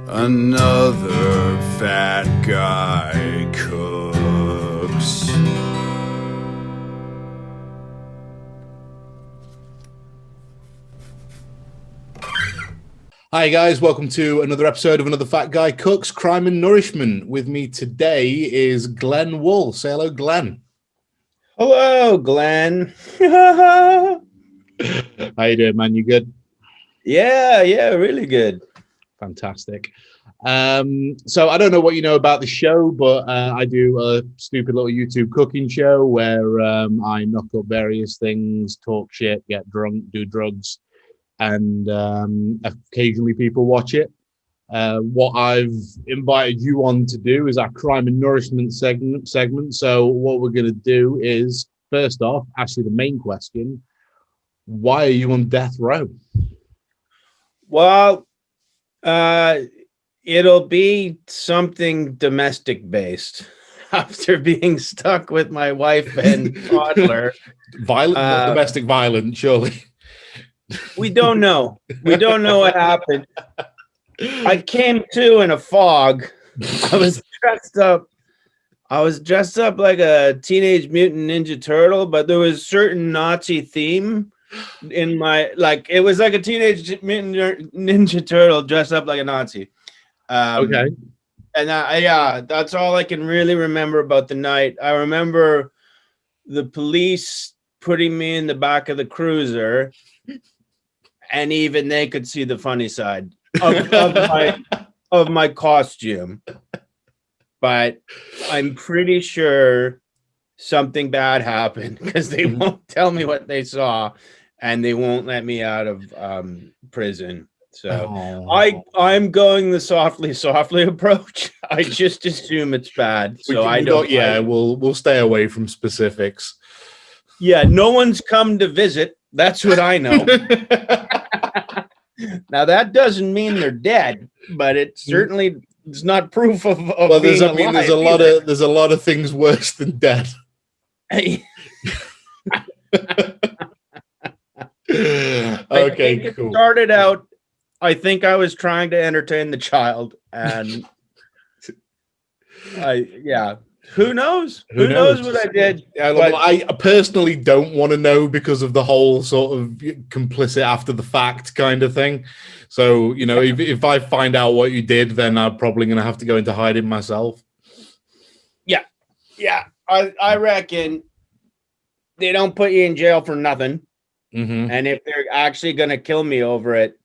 Another fat guy cooks. Hi guys, welcome to another episode of Another Fat Guy Cooks, Crime and Nourishment. With me today is Glenn Wool. Say hello, Glenn. Hello, Glenn. How you doing, man? You good? Yeah, really good. Fantastic. So I don't know what you know about the show, but I do a stupid little YouTube cooking show where I knock up various things, talk shit, get drunk, do drugs, and occasionally people watch it. What I've invited you on to do is our crime and nourishment segment. So what we're going to do is, first off, ask you the main question. Why are you on death row? Well, it'll be something domestic based after being stuck with my wife and toddler. Domestic violence, surely. We don't know. We don't know what happened. I came to in a fog. I was dressed up like a Teenage Mutant Ninja Turtle, but there was a certain Nazi theme in my, like, it was like a Teenage Mutant Ninja Turtle dressed up like a Nazi. Okay. And that's all I can really remember about the night. I remember the police putting me in the back of the cruiser, and even they could see the funny side of my costume. But I'm pretty sure something bad happened because they won't tell me what they saw, and they won't let me out of prison. So I'm going the softly approach. I just assume it's bad. So we'll stay away from specifics. Yeah, no one's come to visit. That's what I know. Now that doesn't mean they're dead, but it certainly is not proof of being alive. There's a lot of things worse than dead. Okay, cool. Started out, I think I was trying to entertain the child, and who knows? Who knows what I did? I personally don't want to know because of the whole sort of complicit after the fact kind of thing. So, you know, if I find out what you did, then I'm probably going to have to go into hiding myself. Yeah. I reckon they don't put you in jail for nothing. Mm-hmm. And if they're actually going to kill me over it,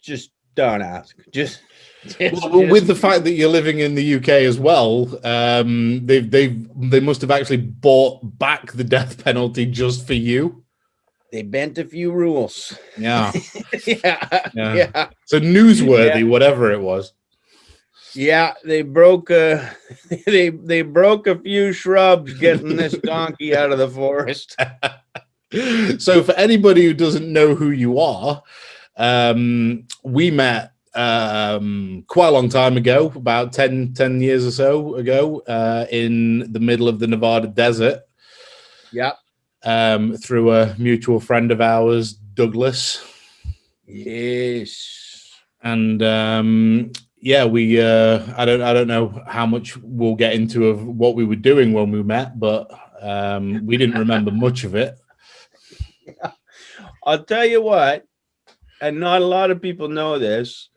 just don't ask. With the fact that you're living in the UK as well, they must have actually bought back the death penalty just for you. They bent a few rules. Yeah. Yeah. So newsworthy, whatever it was. Yeah, they broke they broke a few shrubs getting this donkey out of the forest. So for anybody who doesn't know who you are, we met quite a long time ago, about 10 years or so ago, in the middle of the Nevada desert. Yeah. Through a mutual friend of ours, Douglas. Yes. And we I don't know how much we'll get into of what we were doing when we met, but we didn't remember much of it. Yeah. I'll tell you what, and not a lot of people know this,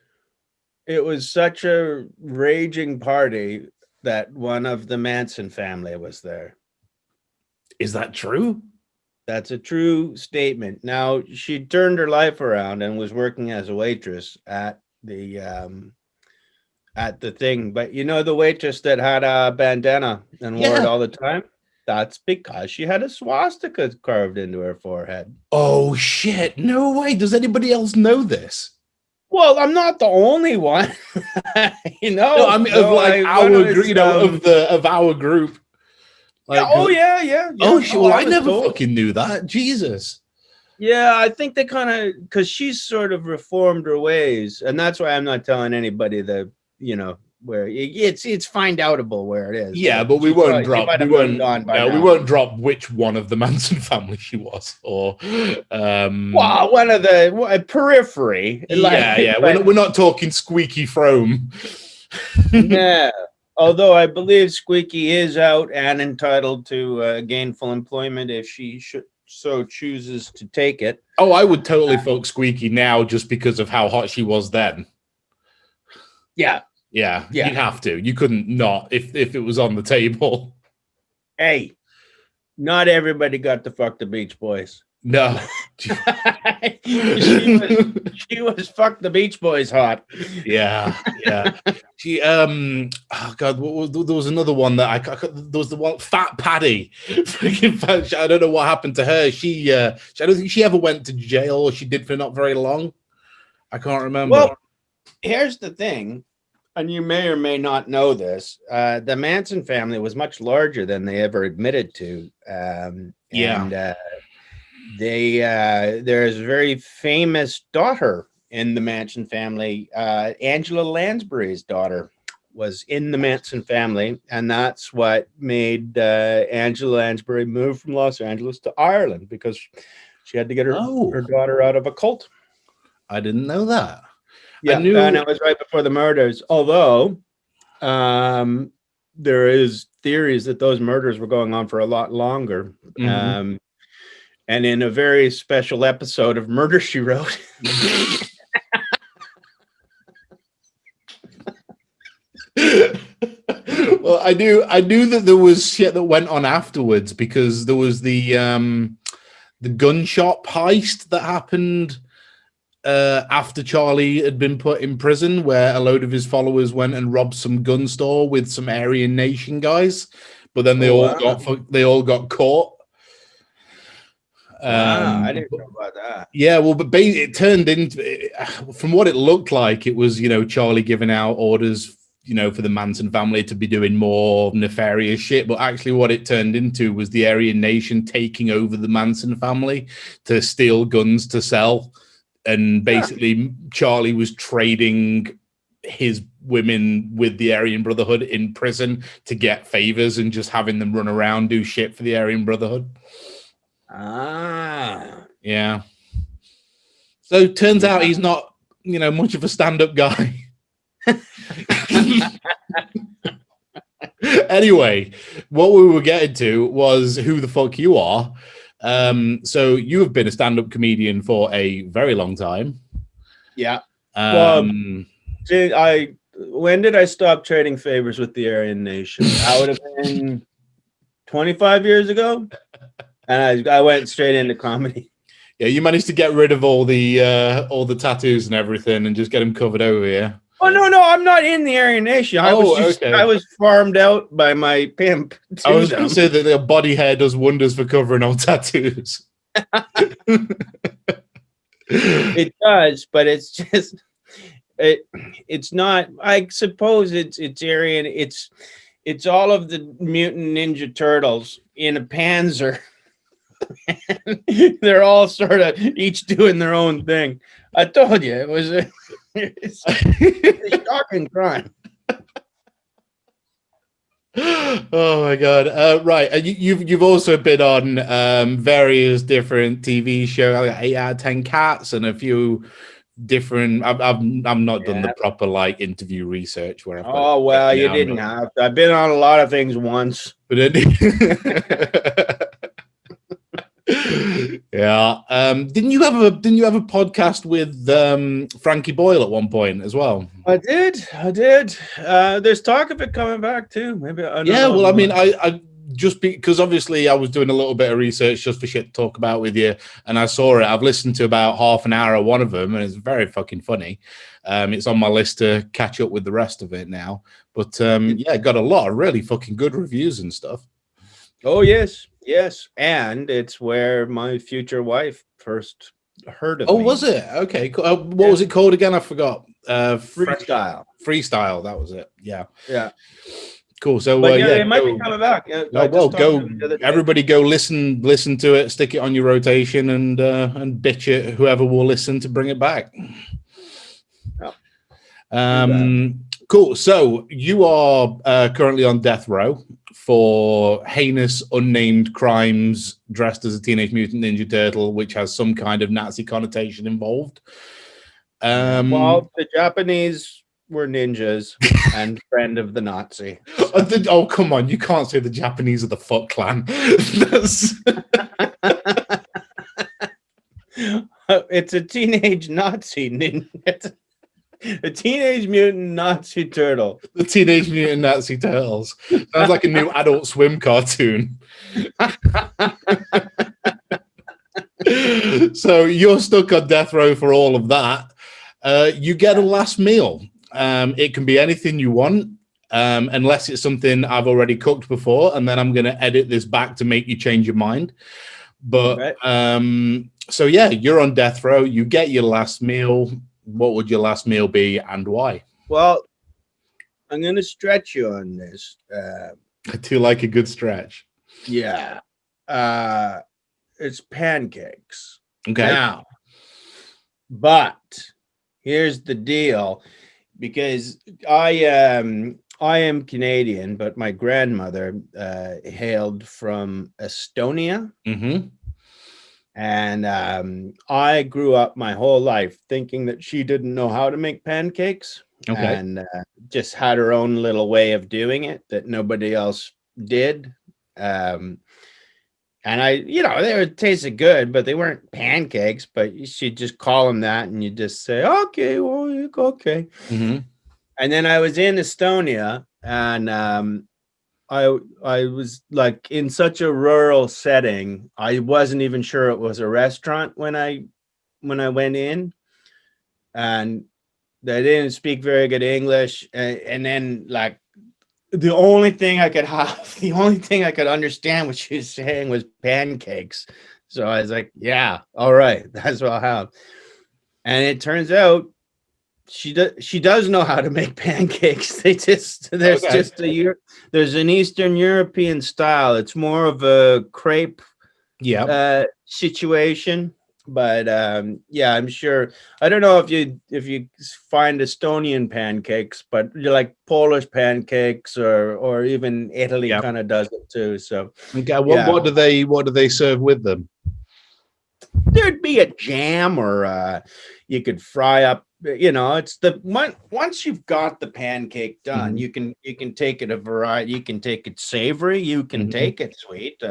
it was such a raging party that one of the Manson family was there. Is that true? That's a true statement. Now, she turned her life around and was working as a waitress at the thing. But you know the waitress that had a bandana and wore it all the time? That's because she had a swastika carved into her forehead. Oh, shit. No way. Does anybody else know this? Well, I'm not the only one. No, I mean, of our group. Like, yeah. Oh, well, I never fucking knew that. Jesus. Yeah, I think they kind of, because she's sort of reformed her ways, and that's why I'm not telling anybody the where it's find outable where it is. Yeah, but we won't drop. We won't drop which one of the Manson family she was, or well, one of the periphery. Yeah. We're not talking Squeaky Frome. No. Although I believe Squeaky is out and entitled to gainful employment if she so chooses to take it. Oh, I would totally fuck Squeaky now just because of how hot she was then. Yeah. You'd have to. You couldn't not if it was on the table. Hey, not everybody got to fuck the Beach Boys. No. she was fuck the Beach Boys hot. Yeah. She oh god, there was another one that there was the one Fat Paddy. I don't know what happened to her. I don't think she ever went to jail, or she did for not very long. I can't remember. Well, here's the thing, and you may or may not know this. The Manson family was much larger than they ever admitted to. There's a very famous daughter in the Manson family. Angela Lansbury's daughter was in the Manson family, and that's what made Angela Lansbury move from Los Angeles to Ireland, because she had to get her daughter out of a cult. I didn't know that. Yeah, and it was right before the murders. Although there is theories that those murders were going on for a lot longer. Mm-hmm. And in a very special episode of Murder, She Wrote. Well, I knew that there was shit that went on afterwards, because there was the gun shop heist that happened after Charlie had been put in prison, where a load of his followers went and robbed some gun store with some Aryan Nation guys, but then they all got caught. I didn't know about that. Yeah, well, but it turned into, from what it looked like, it was, Charlie giving out orders, for the Manson family to be doing more nefarious shit. But actually what it turned into was the Aryan Nation taking over the Manson family to steal guns to sell. And basically Charlie was trading his women with the Aryan Brotherhood in prison to get favors, and just having them run around, do shit for the Aryan Brotherhood. Yeah. So it turns out he's not, much of a stand-up guy. Anyway, what we were getting to was who the fuck you are. So you have been a stand-up comedian for a very long time. Yeah. When did I stop trading favors with the Aryan Nation? I would have been 25 years ago. And I went straight into comedy. Yeah, you managed to get rid of all the tattoos and everything, and just get them covered over here. Oh no, I'm not in the Aryan Nation. I was farmed out by my pimp. I was going to say that their body hair does wonders for covering all tattoos. It does, but it's just it's not. I suppose it's Aryan. It's all of the mutant Ninja Turtles in a Panzer. They're all sort of each doing their own thing. I told you it was it's a shocking crime. Oh my god! Right, and you've also been on various different TV shows, like 8 out of 10 Cats, and a few different. I've not done the proper interview research where I've you didn't have to. I've been on a lot of things once, but yeah. Didn't you have a podcast with Frankie Boyle at one point as well? I did. There's talk of it coming back too. Maybe. I just because obviously I was doing a little bit of research just for shit to talk about with you, and I saw it. I've listened to about half an hour of one of them, and it's very fucking funny. It's on my list to catch up with the rest of it now. But got a lot of really fucking good reviews and stuff. Oh yes. And it's where my future wife first heard of me. Oh, was it? Okay. What was it called again? I forgot. Freestyle. Freestyle. That was it. Yeah. Cool. So it might be coming back. Everybody go listen to it. Stick it on your rotation and bitch it. Whoever will listen to bring it back. Cool. So you are currently on death row for heinous, unnamed crimes dressed as a Teenage Mutant Ninja Turtle, which has some kind of Nazi connotation involved. Well, the Japanese were ninjas and friend of the Nazi. Oh, come on. You can't say the Japanese are the Foot Clan. It's a teenage Nazi ninja. A Teenage Mutant Nazi Turtle. The Teenage Mutant Nazi Turtles. Sounds like a new Adult Swim cartoon. So you're stuck on death row for all of that. You get a last meal. It can be anything you want, unless it's something I've already cooked before, and then I'm going to edit this back to make you change your mind. But so yeah, you're on death row. You get your last meal. What would your last meal be and why? Well, I'm going to stretch you on this. I do like a good stretch. Yeah. It's pancakes. Okay. Now, but here's the deal, because I am Canadian, but my grandmother hailed from Estonia. Mm-hmm. And I grew up my whole life thinking that she didn't know how to make pancakes. Okay. And just had her own little way of doing it that nobody else did. And they tasted good, but they weren't pancakes. But she'd just call them that, and you just say, "Okay, well, okay." Mm-hmm. And then I was in Estonia, and I was like in such a rural setting. I wasn't even sure it was a restaurant when I went in, and they didn't speak very good English. And then like the only thing I could understand what she was saying was pancakes. So I was like, yeah, all right, that's what I'll have. And it turns out she does know how to make pancakes. There's an Eastern European style. It's more of a crepe situation. But I'm sure. I don't know if you find Estonian pancakes, but you like Polish pancakes or even Italy kind of does it too. So okay, what do they serve with them? There'd be a jam, or you could fry up. It's the one. Once you've got the pancake done, Mm-hmm. you can take it a variety. You can take it savory. You can take it sweet.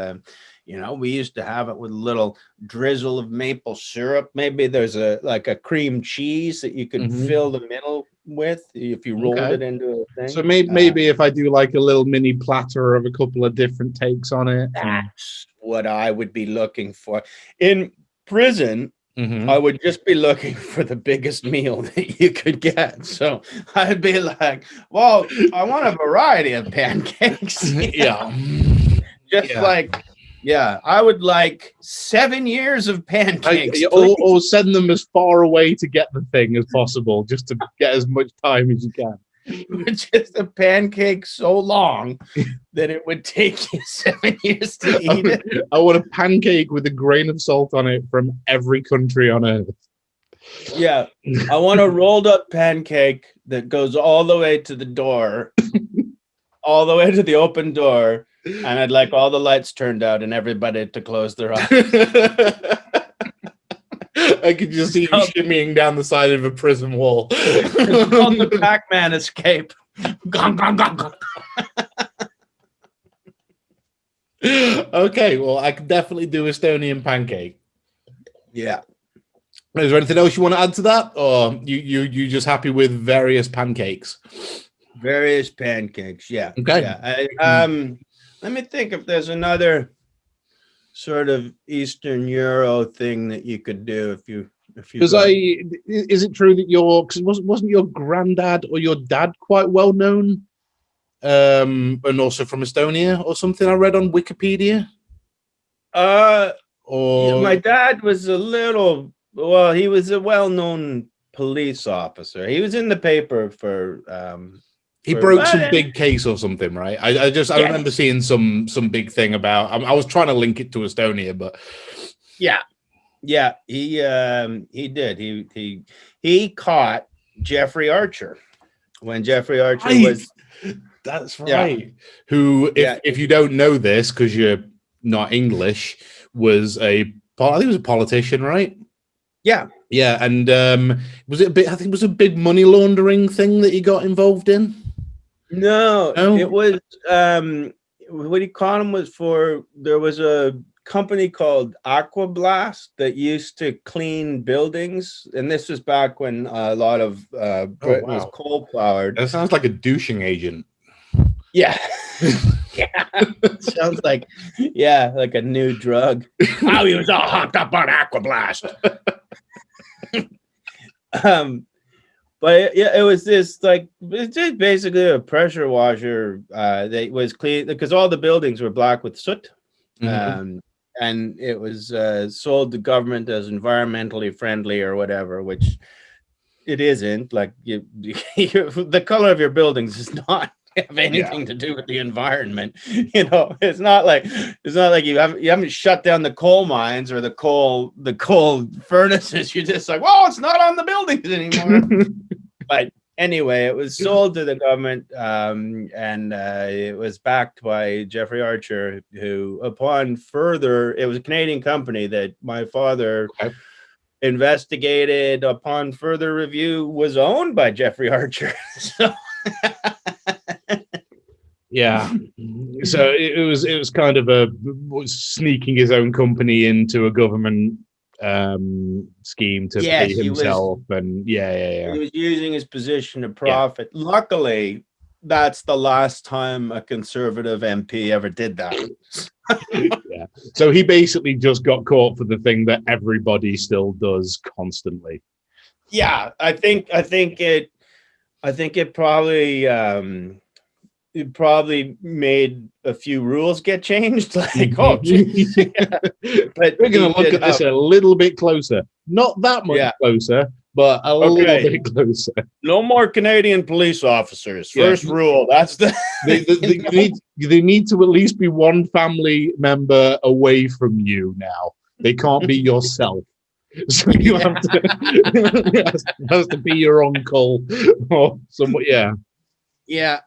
We used to have it with a little drizzle of maple syrup. Maybe there's a cream cheese that you could fill the middle with if you rolled it into a thing. So maybe if I do like a little mini platter of a couple of different takes on it. That's what I would be looking for. In prison, I would just be looking for the biggest meal that you could get. So I'd be like, well, I want a variety of pancakes. I would like 7 years of pancakes. Or send them as far away to get the thing as possible, just to get as much time as you can. Just a pancake so long that it would take you 7 years to eat it. I want a pancake with a grain of salt on it from every country on earth. Yeah, I want a rolled up pancake that goes all the way to the door, all the way to the open door, and I'd like all the lights turned out and everybody to close their eyes. I could just see you shimmying down the side of a prison wall. It's called the Pac-Man escape. Okay, well, I can definitely do Estonian pancake. Yeah. Is there anything else you want to add to that, or you just happy with various pancakes? Various pancakes, yeah. Okay. Yeah. Let me think if there's another sort of Eastern Euro thing that you could do if you. Because is it true that wasn't your granddad or your dad quite well known, and also from Estonia or something? I read on Wikipedia. My dad was he was a well-known police officer. He was in the paper for. He broke some big case or something, right? I remember seeing some big thing about. I was trying to link it to Estonia, but yeah, he did. He caught Jeffrey Archer, when Jeffrey Archer Right. was. That's Yeah. right. Who, if you don't know this because you're not English, was I think it was a politician, right? Yeah. Yeah, and was it a bit? I think it was a big money laundering thing that he got involved in. No, No? it was what he caught him was for. There was a company called Aquablast that used to clean buildings, and this was back when a lot of Britain was coal powered. That sounds like a douching agent. Yeah. Yeah. Sounds like like a new drug. Oh, he was all hopped up on Aquablast. But yeah, it was this like it's just basically a pressure washer that was clean because all the buildings were black with soot. Mhm. And it was sold to government as environmentally friendly or whatever, which it isn't. Like the color of your buildings does not have anything to do with the environment. It's not like you haven't shut down the coal mines or the coal furnaces. You're just like, well, it's not on the buildings anymore. But anyway, it was sold to the government, and it was backed by Jeffrey Archer, who, it was a Canadian company that my father investigated. Upon further review, was owned by Jeffrey Archer. So. Yeah, so it was kind of sneaking his own company into a government scheme to pay himself, and he was using his position to profit. Yeah. Luckily, that's the last time a Conservative MP ever did that. Yeah, so he basically just got caught for the thing that everybody still does constantly. Yeah, I think it probably. It probably made a few rules get changed. Like, oh, geez. Yeah. But we're going to look at this a little bit closer. Not that much closer, but a little bit closer. No more Canadian police officers. First rule. That's the. They need to at least be one family member away from you now. They can't be yourself. So you have to. It has to be your uncle or someone. Yeah. Yeah,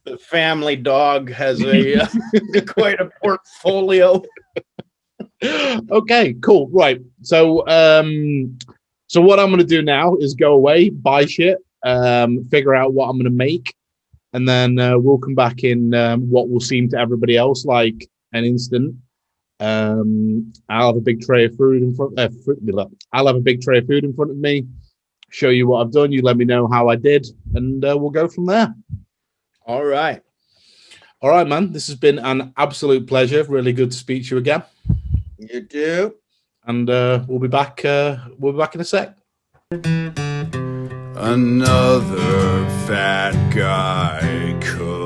the family dog has quite a portfolio. Okay, cool. Right. So what I'm going to do now is go away, buy shit, figure out what I'm going to make, and then we'll come back in what will seem to everybody else like an instant. I'll have a big tray of food in front. I'll have a big tray of food in front of me. Show you what I've done. You let me know how I did, and we'll go from there. All right, man. This has been an absolute pleasure. Really good to speak to you again. You too. And we'll be back. We'll be back in a sec. Another fat guy could